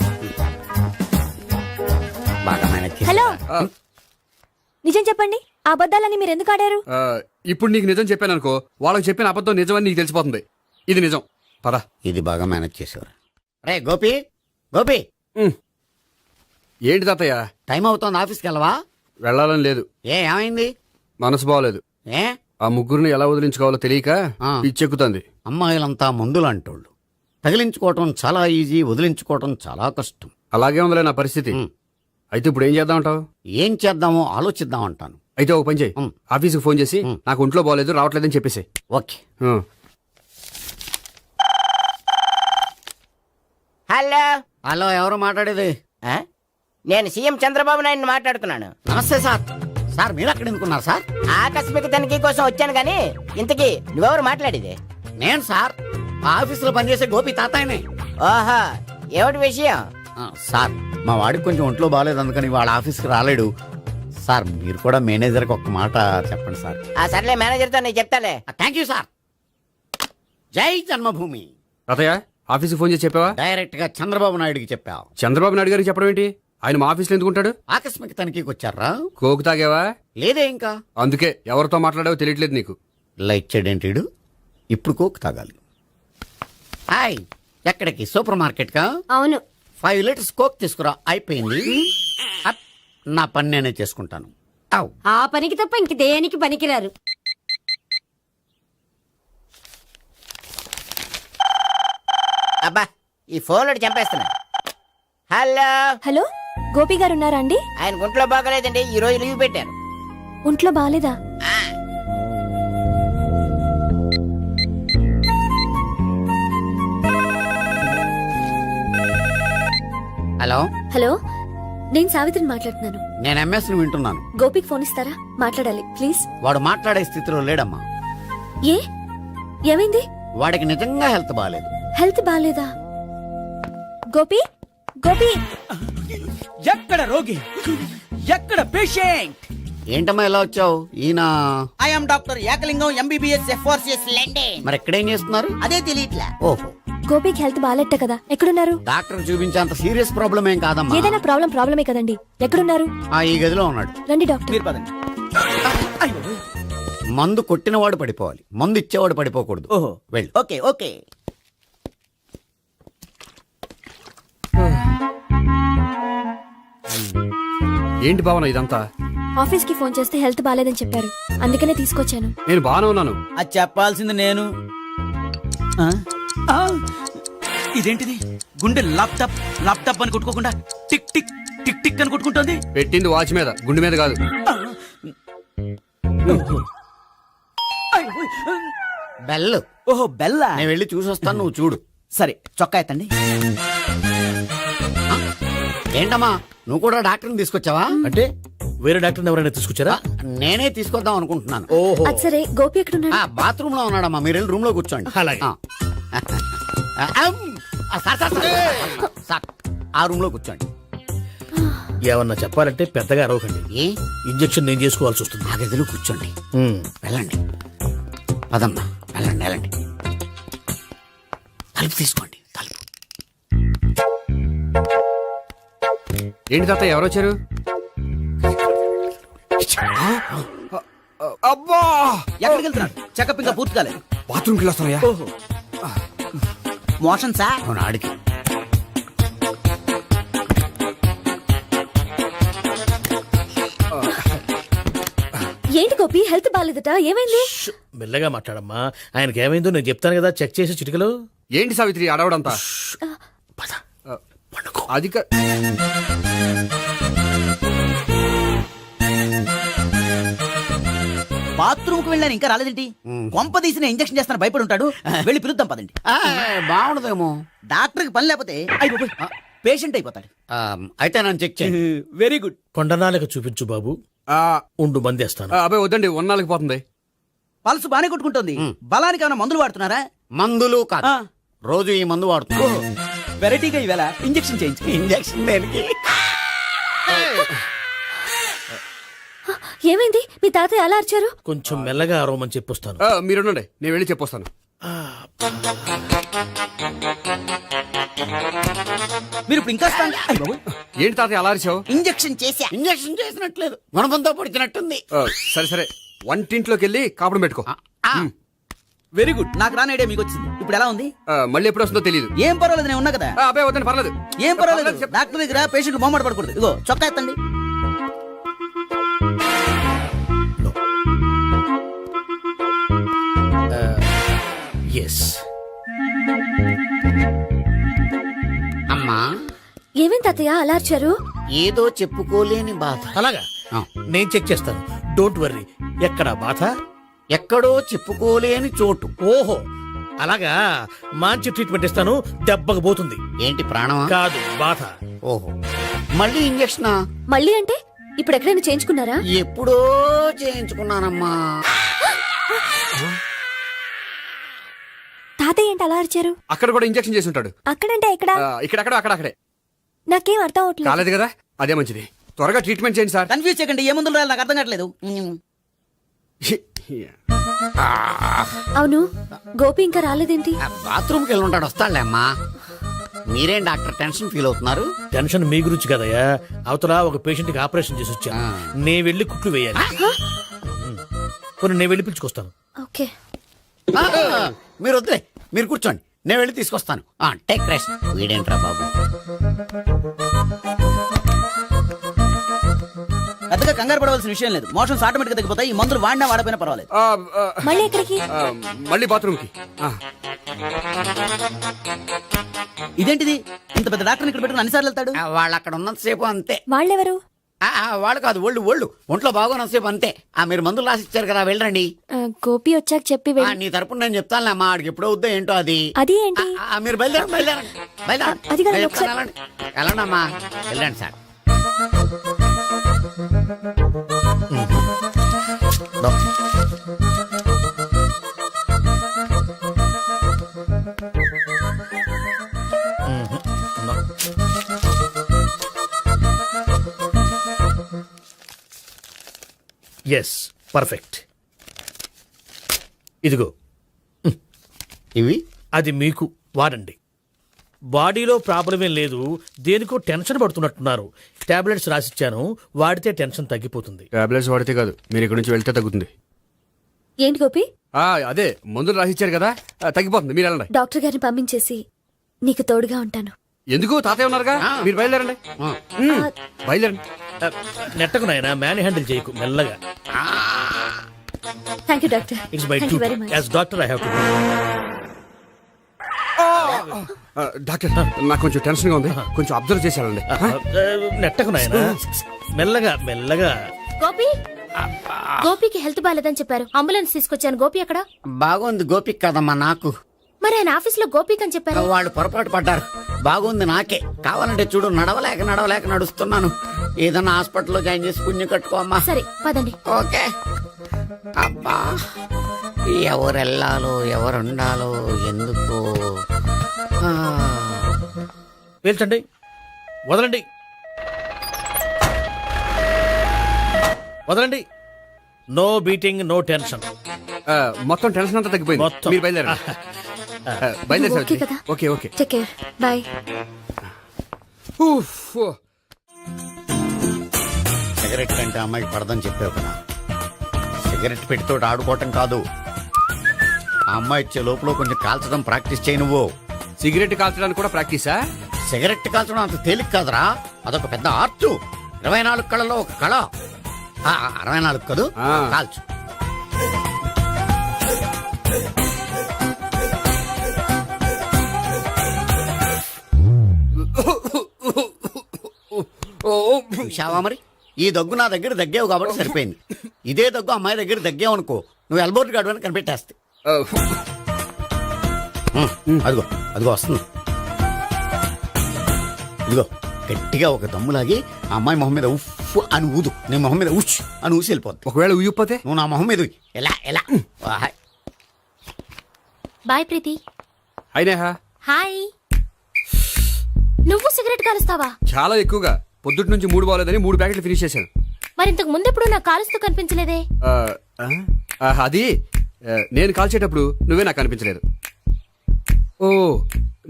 C: బాగా మేనేజ్ చేశారు.
J: హలో, నిజం చెప్పండి, ఆ అబద్ధాలని మీరు ఎందుకు ఆడారు?
A: ఇప్పుడు నీకు నిజం చెప్పాను అనుకో, వాళ్ళకి చెప్పిన అబద్ధం నిజమని నీకు తెలిసిపోతుంది. ఇది నిజం. పద.
C: ఇది బాగా మేనేజ్ చేసేవారు. రే గోపి, గోపి,
A: ఏంటి తాతయ్య?
C: టైం అవుతోంది, ఆఫీస్కి వెళ్ళవా?
A: వెళ్ళాలని లేదు.
C: ఏమైంది?
A: మనసు బాగోలేదు.
C: ఏ
A: ఆ ముగ్గురిని ఎలా వదిలించుకోవాలో తెలియక పిచ్చెక్కుతుంది.
C: అమ్మాయిలంతా మందులాంటోళ్ళు. తగిలించుకోవటం చాలా ఈజీ, వదిలించుకోవటం చాలా కష్టం.
A: అలాగే ఉందిలే నా పరిస్థితి. అయితే ఇప్పుడు ఏం చేద్దామంటావు?
C: ఏం చేద్దామో ఆలోచిద్దాం అంటాను.
A: అయితే ఒక పని చేయి, ఆఫీస్కి ఫోన్ చేసి నాకు ఒంట్లో బాగోలేదు రావట్లేదని చెప్పేసి.
C: ఓకే.
E: హలో.
C: హలో, ఎవరు మాట్లాడేది?
E: నేను సీఎం చంద్రబాబు నాయుడు మాట్లాడుతున్నాను.
C: నమస్తే సార్. సార్ మీరు అక్కడ ఎందుకున్నారు సార్?
E: ఆకస్మిక తనిఖీ కోసం వచ్చాను గానీ ఇంతకీ నువ్వెవరు మాట్లాడేది?
C: నేను సార్, మా ఆఫీసులో పనిచేసే గోపి తాతాయనే.
E: ఓహో, ఏమిటి విషయం?
C: సార్, మా వాడికి కొంచెం ఒంట్లో బాగాలేదు, అందుకని వాళ్ళ ఆఫీస్కి రాలేడు. సార్, మీరు కూడా మేనేజర్కి ఒక మాట చెప్పండి సార్.
E: సర్లే, మేనేజర్తో నేను చెప్తాలే.
C: Thank you sir. జై జన్మభూమి.
A: తాతయ్య, ఆఫీస్కి ఫోన్ చేసి చెప్పావా?
C: డైరెక్ట్ గా చంద్రబాబు నాయుడుకి చెప్పావు.
A: చంద్రబాబు నాయుడు గారికి చెప్పడం ఏంటి? ఆయన మా ఆఫీస్లో ఎందుకుంటాడు?
C: ఆకస్మిక తనిఖీకి వచ్చారా?
A: కోకు తాగావా?
C: లేదే ఇంకా.
A: అందుకే ఎవరితో మాట్లాడావో తెలియట్లేదు నీకు.
C: లైట్ చేయడేంటిడు? ఇప్పుడు కోక్ తాగాలి. హాయ్, ఎక్కడికి? సూపర్ మార్కెట్ కా?
B: అవును.
C: 5 లీటర్స్ కోక్ తీసుకురా. అయిపోయింది. అప్, నా పని నేనే చేసుకుంటాను. ఔ.
B: ఆ పనికి తప్ప ఇంక దేనికి పనికిరారు.
E: అబ్బా, ఈ ఫోన్ లో చంపేస్తున్నా. హలో.
J: హలో, గోపి గారు ఉన్నారా అండి?
E: ఆయన గుంట్లో బాగలేదండి, ఈ రోజు లీవ్ పెట్టారు.
J: ఒంట్లో బాగాలేదా?
C: హలో.
J: హలో, నేను సావిత్రిని మాట్లాడుతున్నాను.
C: నేను ఎంఎస్ ను వింటున్నాను.
J: గోపికి ఫోన్ ఇస్తారా? మాట్లాడాలి ప్లీజ్.
C: వాడు మాట్లాడే స్థితిలో లేడమ్మా.
J: ఏ, ఏమైంది?
C: వాడికి నిజంగా హెల్త్ బాగాలేదు.
J: హెల్త్ బాగాలేదా? గోపి, గోపి.
L: ఎక్కడ రోగి, ఎక్కడ పేషెంట్?
C: ఏంటమ్మా ఎలా వచ్చావు? ఈయన
E: I'm doctor Ekalingam MBBS FRCS London.
C: మరి ఎక్కడేం చేస్తున్నారు?
E: అదే తెలియట్లా.
C: ఓహో,
J: గోపికి హెల్త్ బాగాలెట్ట కదా, ఎక్కడున్నారు?
C: డాక్టర్ చూపించేంత సీరియస్ ప్రాబ్లం ఏం కాదమ్మా.
J: ఏదైనా ప్రాబ్లమే కదండి. ఎక్కడున్నారు?
C: ఈ గదిలో ఉన్నాడు.
J: రండి డాక్టర్.
L: మీరు పదండి.
C: మందు కొట్టినవాడు పడిపోవాలి, మందు ఇచ్చేవాడు పడిపోకూడదు.
L: ఓహో,
C: వెళ్ళు.
E: Okay okay.
A: ఏంటి భావన ఇదంతా?
J: ఆఫీస్ కి ఫోన్ చేస్తే హెల్త్ బాగాలేదని చెప్పారు, అందుకనే తీసుకొచ్చాను.
A: నేను బాగానే ఉన్నాను.
L: అది చెప్పాల్సింది నేను. ఇదేంటిది గుండె ల్యాప్టాప్ ల్యాప్టాప్ అని కొట్టుకోకుండా టిక్ టిక్ టిక్ టిక్ అని కొట్టుకుంటుంది.
A: పెట్టింది వాచ్ మీద, గుండె మీద కాదు.
C: బెల్.
L: ఓహో బెల్లా.
C: నేను వెళ్ళి చూసొస్తాను, నువ్వు చూడు.
L: సరే చొక్కా ఎత్తండి.
C: ఏంటమ్మా నువ్వు కూడా డాక్టర్ని తీసుకొచ్చావా?
I: అంటే వేరే డాక్టర్ ఎవరైనా తీసుకొచ్చారా?
C: నేనే తీసుకొద్దాం అనుకుంటున్నాను.
I: ఓహో,
J: అది సరే గోపి ఎక్కడున్నాడు?
C: బాత్రూమ్ లో ఉన్నాడమ్మా, మీరు వెళ్ళి రూమ్ లో కూర్చోండి.
I: అలాగే.
C: సార్ ఆ రూమ్ లో కూర్చోండి.
I: ఏమన్నా చెప్పాలంటే పెద్దగా అరవకండి.
C: ఏ
I: ఇంజెక్షన్ నేను చేసుకోవాల్సి వస్తుంది.
C: ఆ గదిలో కూర్చోండి.
I: ఉమ్.
C: వెళ్ళండి పదమ్మా, వెళ్ళండి వెళ్ళండి. తలుపు తీసుకోండి, తలుపు.
A: ఏంటి తాత ఎవరు వచ్చారు? అబ్బా,
L: ఎక్కడికి వెళ్తున్నారు? చెకప్ ఇంకా పూర్తి కాలేదు.
A: బాత్రూమ్కి వెళ్ళొస్తానయ్యా.
L: ఓహో మోషన్ సార్.
C: అవును, ఆడికి.
J: ఏంటి గోపి, హెల్త్ బాగాలేదట, ఏమైంది?
I: మెల్లగా మాట్లాడమ్మా. ఆయనకి ఏమైందో నేను చెప్తాను కదా, చెక్ చేసి చిటికలు.
A: ఏంటి సావిత్రి అడవడంతా?
I: పద.
A: అది
L: బాత్రూమ్ కు వెళ్ళాను ఇంకా రాలేదేంటి? కొంప తీసిన ఇంజక్షన్ చేస్తాను భయపడి ఉంటాడు. వెళ్ళి పిలుద్దాం పదండి.
C: బాగుండదేమో.
L: డాక్టర్ కి పని లేకపోతే పేషెంట్ అయిపోతాడు.
C: అయితే నన్ను చెక్ చేయండి.
L: Very good.
I: కొండనాలకు చూపించు బాబు. ఉండు మందేస్తాను.
A: అబ్బాయి వద్దండి, ఉన్నాళ్ళకి పోతుంది.
L: పల్సు బానే కొట్టుకుంటుంది. బలానికి ఏమైనా మందులు వాడుతున్నారా?
C: మందులు కాదు, రోజు ఈ మందు వాడుతున్నా.
L: వెరైటీగా ఈవేళ ఇంజక్షన్ చేయించు.
C: ఇంజక్షన్ దేనికి?
J: ఏమైంది? మీ తాతయ్య అలా అరిచారు?
I: కొంచెం మెల్లగా అరవమని చెప్పొస్తాను.
A: మీరుండండి, నేను వెళ్ళి చెప్పొస్తాను.
L: మీరు ఇప్పుడు ఇంకా
A: ఏంటి తాతయ్య అలా అరిచావు?
L: ఇంజక్షన్ చేశా.
C: ఇంజక్షన్ చేసినట్లేదు, గుణపంతో పొడిచినట్టుంది.
A: సరే సరే, వంటింట్లోకి వెళ్ళి కాపురం పెట్టుకో.
L: Very good. నాకు రాని ఐడియా మీకు వచ్చింది. ఇప్పుడు ఎలా ఉంది?
A: మళ్ళీ ఎప్పుడు వస్తుందో తెలియదు.
L: ఏం పర్వాలేదు, నేను ఉన్నా కదా.
A: అబ్బాయి వద్దండి, పర్లేదు.
L: ఏం పర్వాలేదు. డాక్టర్ దగ్గర పేషెంట్లు మొహమాట పడకూడదు. ఇగో చొక్కా ఎత్తండి.
I: ఎస్.
C: అమ్మా,
J: ఏమేం తాతయ్య అలా అరిచారు?
C: ఏదో చెప్పుకోలేని బాధ.
I: అలాగా, నేను చెక్ చేస్తాను. Don't worry. ఎక్కడ బాధ?
C: ఎక్కడో చెప్పుకోలేని చోటు.
I: ఓహో, అలాగా. మంచి ట్రీట్మెంట్ ఇస్తాను, దెబ్బకు పోతుంది.
C: ఏంటి ప్రాణమా?
I: కాదు, బాధ.
C: ఓహో, మళ్ళీ ఇంజక్షనా?
J: మళ్ళీ అంటే ఇప్పుడు ఎక్కడైనా చేయించుకున్నారా?
C: ఎప్పుడో చేయించుకున్నానమ్మా.
J: తాతయ్య ఏంటి అలా అరిచారు?
A: అక్కడ కూడా ఇంజక్షన్ చేసి ఉంటాడు.
J: అక్కడంటే ఎక్కడ?
A: ఇక్కడక్కడ అక్కడే.
J: నాకేం అర్థం అవట్లేదు.
A: కాలేదు కదా, అదే మంచిది. త్వరగా ట్రీట్మెంట్ చేయండి సార్.
L: కన్ఫ్యూజ్ చేయకండి. ఏ మందులు రాయాలి నాకు అర్థం కావట్లేదు.
J: అవును, గోపి ఇంకా రాలేదేంటి?
C: బాత్రూమ్కి వెళ్ళి ఉంటాడు, వస్తాడులే అమ్మా. మీరేం డాక్టర్ టెన్షన్ ఫీల్ అవుతున్నారు?
I: టెన్షన్ మీ గురించి కదయ్యా. అవతల ఒక పేషెంట్ కి ఆపరేషన్ చేసి వచ్చా. నే వెళ్ళి కుట్లు వేయాలి. కొన్ని నేను వెళ్ళి పిలుచుకొస్తాను.
J: ఓకే.
C: మీరు వద్దులే, మీరు కూర్చోండి, నేను వెళ్ళి తీసుకొస్తాను. Take rest. వీడేంట్రా బాబు,
L: పెద్దగా కంగారు పడవలసిన విషయం లేదు. మోషన్స్ ఆటోమేటిక్ గా తగ్గిపోతాయి. ఈ మందులు వాడినా వాడపోయినా పర్వాలేదు.
J: మళ్ళీ ఎక్కడికి?
A: మళ్ళీ బాత్రూమ్కి.
L: ఇదేంటిది? ఇంత పెద్ద డాక్టర్ ఇక్కడ పెట్టుకుని అన్నిసార్లు వెళ్తాడు?
C: వాళ్ళు అక్కడ ఉన్నంతసేపు అంతే.
J: వాళ్ళెవరు?
C: వాళ్ళు కాదు, ఒళ్ళు ఒంట్లో బాగోనంతసేపు అంతే. మీరు మందులు రాసి ఇచ్చారు కదా, వెళ్ళండి.
J: గోపి వచ్చాక చెప్పి
C: నీ తరపున నేను చెప్తానులే అమ్మా, ఆడికి ఎప్పుడో వద్దో ఏంటో అది.
J: అది ఏంటి?
C: మీరు బయలుదేరండి.
J: అది కాదు, ఒకసారి
C: వెళ్ళండి అమ్మా, వెళ్ళండి సార్.
I: Yes, perfect. ఇదిగో
C: ఇవి
I: అది మీకు వాడండి. బాడీలో ప్రాబ్లం ఏం లేదు, దేనికో టెన్షన్ పడుతున్నట్టున్నారు. టాబ్లెట్స్ రాసిచ్చాను, వాడితే టెన్షన్ తగ్గిపోతుంది.
A: టాబ్లెట్స్ వాడితే కాదు, మీరు ఇక్కడ నుంచి వెళ్తే తగ్గుతుంది.
J: ఏంటి గోపి?
A: అదే మందులు రాసిచ్చారు కదా, తగ్గిపోతుంది. మీరు వెళ్ళండి.
J: డాక్టర్ గారిని పంపించేసి నీకు తోడుగా ఉంటాను.
A: ఎందుకు? తాతయ్య ఉన్నారుగా, మీరు బయలుదేరండి. బయలుదేరండి.
I: నెట్టకు నాయనా, మ్యాన్ హ్యాండిల్ చేయకు, మెల్లగా.
J: Thank you doctor.
I: It's my
J: thank you very much.
I: As doctor I have to.
A: Doctor నాకు కొంచెం టెన్షన్ గా ఉంది, కొంచెం అబ్జర్వ్ చేశానండి.
L: నెట్టకు నాయనా మెల్లగా మెల్లగా.
J: గోపి గోపికి హెల్త్ బాగాలేదని చెప్పారు, అంబులెన్స్ తీసుకొచ్చాను. గోపి అక్కడ?
C: బాగుంది గోపిక్ కదమ్మా నాకు.
J: మరి ఆయన ఆఫీస్ లో గోపిక్ అని చెప్పారు.
C: వాళ్ళు పొరపాటు పడ్డారు. బాగుంది నాకే. కావాలంటే చూడు, నడవలేక నడుస్తున్నాను. ఏదన్నా హాస్పిటల్లో జాయిన్ చేసి పుణ్యం కట్టుకో అమ్మా.
J: సరే పదండి.
C: ఓకే. అబ్బా, ఎవరు వెళ్ళాలో ఎవరు ఉండాలో ఎందుకు.
L: పీల్చండి, వదలండి, వదలండి. No beating, no tension.
A: మొత్తం టెన్షన్ అంతా తగ్గిపోయింది.
L: మొత్తం.
A: మీరు బయలుదేరండి. బయలుదేరి
J: ఓకే కదా?
A: Okay okay.
J: Take care, bye.
C: Cigarette కంటే అమ్మాయికి పడదని చెప్పావు కదా. సిగరెట్ పెట్టితో ఆడుకోవటం కాదు, ఆ అమ్మాయి ఇచ్చే లోపల కొంచెం కాల్చడం ప్రాక్టీస్ చేయి నువ్వు.
A: సిగరెట్ కాల్చడానికి కూడా ప్రాక్టీసా?
C: సిగరెట్ కాల్చడం అంత తేలిక కాదురా, అదొక పెద్ద ఆర్ట్. 24 కళలో ఒక కళ. 64 కదూ, కాల్చు. చూశావా మరి, ఈ దగ్గు నా దగ్గర దగ్గేవు కాబట్టి సరిపోయింది. ఇదే దగ్గు అమ్మాయి దగ్గర దగ్గేవు అనుకో, నువ్వు ఎల్బోర్డ్ గార్డు అని కనిపెట్టేస్తే. అదిగో అదిగో వస్తుంది. ఇదిగో గట్టిగా ఒక దమ్ములాగి ఆ అమ్మాయి మొహం మీద ఉఫ్ అని ఊదు. నీ మొహం మీద ఉచ్ అని ఊసి వెళ్ళిపోద్ది.
A: ఒకవేళ ఊగిపోతే
C: నువ్వు నా మొహం మీద ఉయ్. ఎలా ఎలా.
J: బాయ్ ప్రీతి.
A: అయినా
J: హాయ్. నువ్వు సిగరెట్ కాలుస్తావా?
A: చాలా ఎక్కువగా. పొద్దుటి నుంచి 3 బాగోలేదని 3 ప్యాకెట్లు ఫినిష్ చేశాను.
J: మరి ఇంతకు ముందెప్పుడు నాకు కాలుస్తూ కనిపించలేదే?
A: అది నేను కాల్చేటప్పుడు నువ్వే నాకు కనిపించలేదు. ఓ,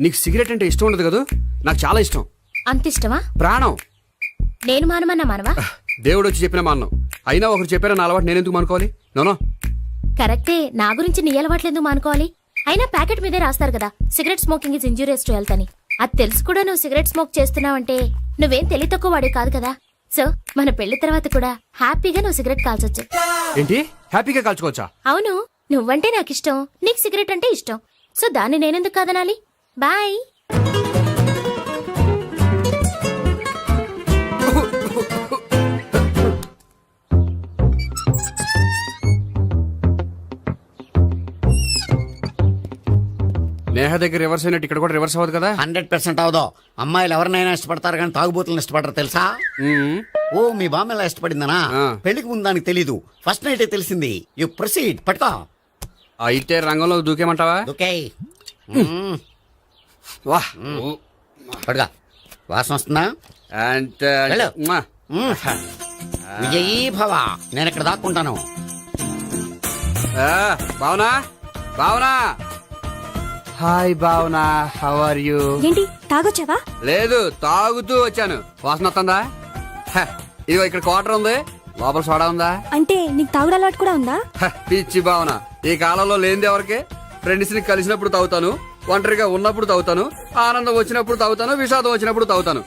A: నీకు సిగరెట్ అంటే ఇష్టం ఉండదు కదా? నాకు చాలా ఇష్టం.
J: అంత ఇష్టమా?
A: ప్రాణం.
J: నేను మానమన్నా మానవా?
A: దేవుడు వచ్చి చెప్పినా మానం. అయినా ఒకరు చెప్పారా నా అలవాటు నేనెందుకు మానుకోవాలి? నోనో.
J: కరెక్టే, నా గురించి నీ అలవాట్లు ఎందుకు మానుకోవాలి? అయినా ప్యాకెట్ మీదే రాస్తారు కదా, cigarette smoking is injurious to health అని. అది తెలుసు కూడా నువ్వు సిగరెట్ స్మోక్ చేస్తున్నావంటే నువ్వేం తెలివి తక్కువ వాడే కాదు కదా. సో మన పెళ్లి తర్వాత కూడా హ్యాపీగా నువ్వు సిగరెట్ కాల్చొచ్చు.
A: ఏంటి, హ్యాపీగా కాల్చుకోవచ్చా?
J: అవును, నువ్వంటే నాకు ఇష్టం, నీకు సిగరెట్ అంటే ఇష్టం. సో దాన్ని నేనెందుకు కాదనాలి? బాయ్.
A: నేహ దగ్గర రివర్స్ అయినట్టు ఇక్కడ కూడా రివర్స్ అవ్వదు కదా?
C: 100% అవదో. అమ్మాయిలు ఎవరినైనా ఇష్టపడతారు కానీ తాగుబోతులను ఇష్టపడరు తెలుసా? ఓ, మీ బామ్మ ఎలా ఇష్టపడిందనా? పెళ్లికి ముందు దానికి తెలీదు, ఫస్ట్ నైట్ తెలిసింది. You proceed. పట్టుకో.
A: అయితే రంగంలో దూకేమంటావా?
C: ఓకే.
A: వాహ్,
C: పట్టుగా. వాసన వస్తుందా? వెళ్ళు. విజయీ భవ. నేను ఇక్కడ దాక్కుంటాను.
A: Bhavana, Bhavana. Hi Bhavana, how are you?
J: ఏంటి తాగొచ్చావా?
A: లేదు, తాగుతూ వచ్చాను. వాసన వస్తుందా? ఇదిగో ఇక్కడ క్వార్టర్ ఉంది, లోపల సోడా ఉందా?
J: అంటే నీకు తాగుడు అలవాటు కూడా ఉందా?
A: పిచ్చి భావన, ఈ కాలంలో లేనిది ఎవరికి? ఫ్రెండ్స్ ని కలిసినప్పుడు తాగుతాను, ఒంటరిగా ఉన్నప్పుడు తాగుతాను, ఆనందం వచ్చినప్పుడు తాగుతాను, విషాదం వచ్చినప్పుడు తాగుతాను.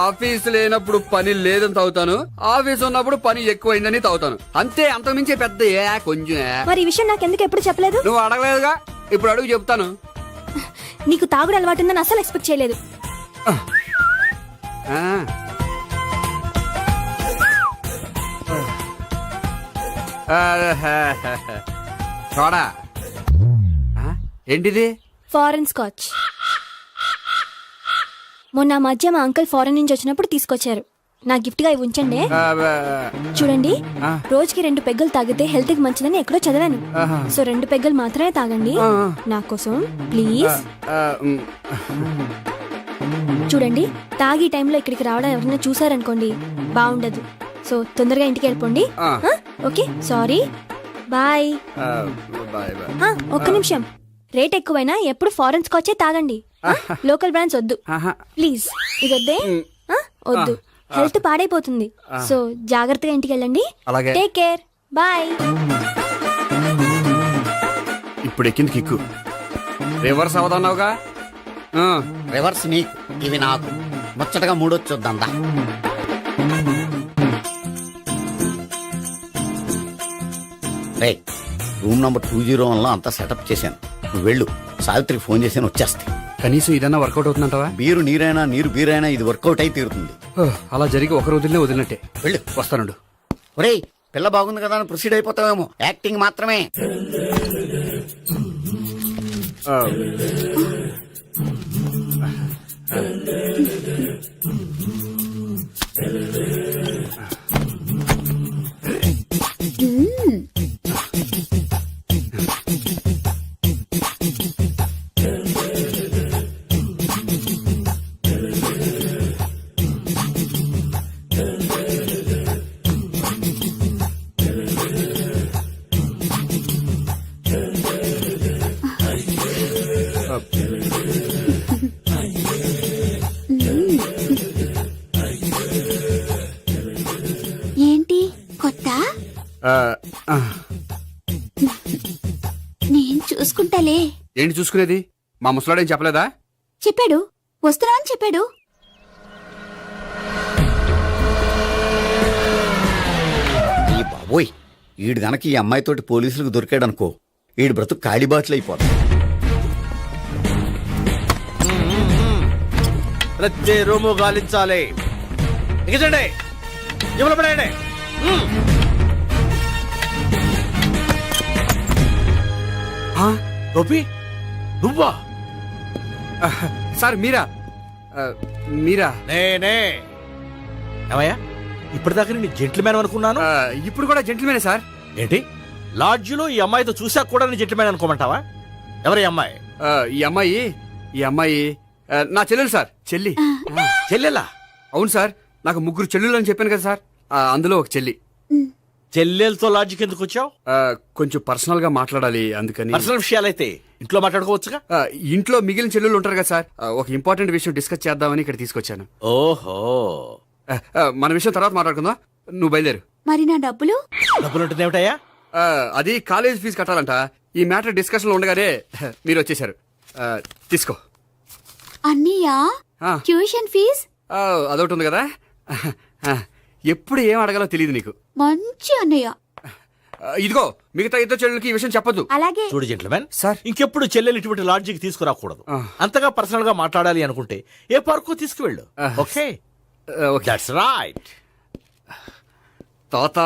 A: ఆఫీస్ లేనప్పుడు పని లేదని తాగుతాను, ఆఫీస్ ఉన్నప్పుడు పని ఎక్కువైందని తాగుతాను. అంతే, అంతకుమించే పెద్ద కొంచెం.
J: మరి ఈ విషయం నాకు ఎందుకు ఎప్పుడు చెప్పలేదు?
A: నువ్వు అడగలేదుగా, ఇప్పుడు అడుగు చెప్తాను.
J: నీకు తాగుడు అలవాటు ఉందని అసలు ఎక్స్పెక్ట్ చేయలేదు.
A: చూడా, ఏంటిది?
J: Foreign scotch. మొన్న మధ్య మా అంకుల్ ఫారెన్ నుంచి వచ్చినప్పుడు తీసుకొచ్చారు. నా గిఫ్ట్ గా ఇవి ఉంచండి. చూడండి, రోజుకి 2 పెగ్గలు తాగితే హెల్త్ కి మంచిదని ఎక్కడో చదివాను. సో 2 పెగ్గలు మాత్రమే తాగండి నా కోసం ప్లీజ్. చూడండి, తాగి టైంలో ఇక్కడికి రావడం ఎవరైనా చూసారనుకోండి బాగుండదు. సో తొందరగా ఇంటికి వెళ్ళిపోండి. Okay, sorry, bye. ఒక్క నిమిషం, రేట్ ఎక్కువైనా ఎప్పుడు ఫారెన్ స్కాచే తాగండి, లోకల్ బ్రాండ్స్ వద్దు ప్లీజ్. ఇది వద్దే, వద్దు, హెల్త్ పాడైపోతుంది. సో జాగ్రత్తగా ఇంటికి వెళ్ళండి. Take care, bye.
A: ఇప్పుడు ఎక్కింది కిక్కు. రివర్స్ అవదన్నావుగా?
C: రివర్స్ నీకు, ఇవి నాకు. ముచ్చటగా మూడొచ్చొద్దా? రే, రూమ్ నంబర్ 201లో అంతా సెటప్ చేశాను. నువ్వు వెళ్ళు, సావిత్రికి ఫోన్ చేశాను, వచ్చేస్తాయి.
A: కనీసం ఇదన్నా వర్కౌట్ అవుతుందంటావా?
C: బీరు నీరైనా నీరు బీరైనా ఇది వర్కౌట్ అయి తీరుతుంది.
A: అలా జరిగి ఒకరు వదిలినట్టే.
C: వెళ్ళు.
A: వస్తానుండు.
C: ఒరేయ్ పిల్ల బాగుంది కదా అని ప్రొసీడ్ అయిపోతావేమో. యాక్టింగ్ మాత్రమే.
J: ఏంటి కొత్త? నేను చూసుకుంటాలే.
A: ఏంటి చూసుకునేది? మా ముసలాడేం చెప్పలేదా?
J: చెప్పాడు, వస్తున్నా అని చెప్పాడు.
C: ఈ బాబోయ్ ఈడు గనక ఈ అమ్మాయితోటి పోలీసులకు దొరికాడనుకో ఈడు బ్రతుకు కాళీబాట్లు అయిపోతాడు.
I: ప్రతి రూము గాలించాలి. ఎగచండి, జబ్బులు పడేయండి. గోపి నువ్వా?
A: సార్ మీరా? మీరా?
I: నేనే. ఏమయ్యా ఇప్పటిదాకా నేను జెంట్లమ్యాన్ అనుకున్నాను.
A: ఇప్పుడు కూడా జెంటిల్మేనే సార్.
I: ఏంటి లాడ్జిలో ఈ అమ్మాయితో చూసాక కూడా నేను జెంట్లమ్యాన్ అనుకోమంటావా? ఎవరి అమ్మాయి?
A: ఈ అమ్మాయి నా చెల్లెలు సార్. చెల్లి.
I: చెల్లెలా?
A: అవును సార్, నాకు 3 చెల్లెలు అని చెప్పాను కదా సార్, అందులో ఒక చెల్లి.
I: చెల్లెలతో లాడ్జికి ఎందుకు వచ్చావు?
A: కొంచెం పర్సనల్ గా మాట్లాడాలి అందుకని.
I: పర్సనల్ విషయాలైతే ఇంట్లో మాట్లాడుకోవచ్చుగా.
A: ఇంట్లో మిగిలిన చెల్లెలు ఉంటారు కదా సార్, ఒక ఇంపార్టెంట్ విషయం డిస్కస్ చేద్దామని ఇక్కడ తీసుకొచ్చాను.
I: ఓహో,
A: మన విషయం తర్వాత మాట్లాడుకుందాం. నువ్వు బయలుదేరు.
J: మరి నా డబ్బులు?
I: డబ్బులు ఉంటుంది ఏమిటయ్యా?
A: అది కాలేజ్ ఫీజు కట్టాలంట. ఈ మ్యాటర్ డిస్కషన్ లో ఉండగానే మీరు వచ్చేసారు. తీసుకో.
J: అన్నయ్యా, ట్యూషన్ ఫీజ్?
A: అదొకటి ఉంది కదా. ఎప్పుడు ఏం అడగాలో తెలియదు నీకు.
J: మంచి అన్నయ్య.
A: ఇదిగో మిగతా ఇద్దరు చెల్లెలకి ఈ విషయం చెప్పొద్దు.
J: అలాగే.
I: చూడు జెంట్లమెన్
A: సార్,
I: ఇంకెప్పుడు చెల్లెలు ఇటువంటి లాడ్జికి తీసుకురాకూడదు. అంతగా పర్సనల్ గా మాట్లాడాలి అనుకుంటే ఏ పార్కు తీసుకువెళ్ళు. Okay, that's right.
A: తాత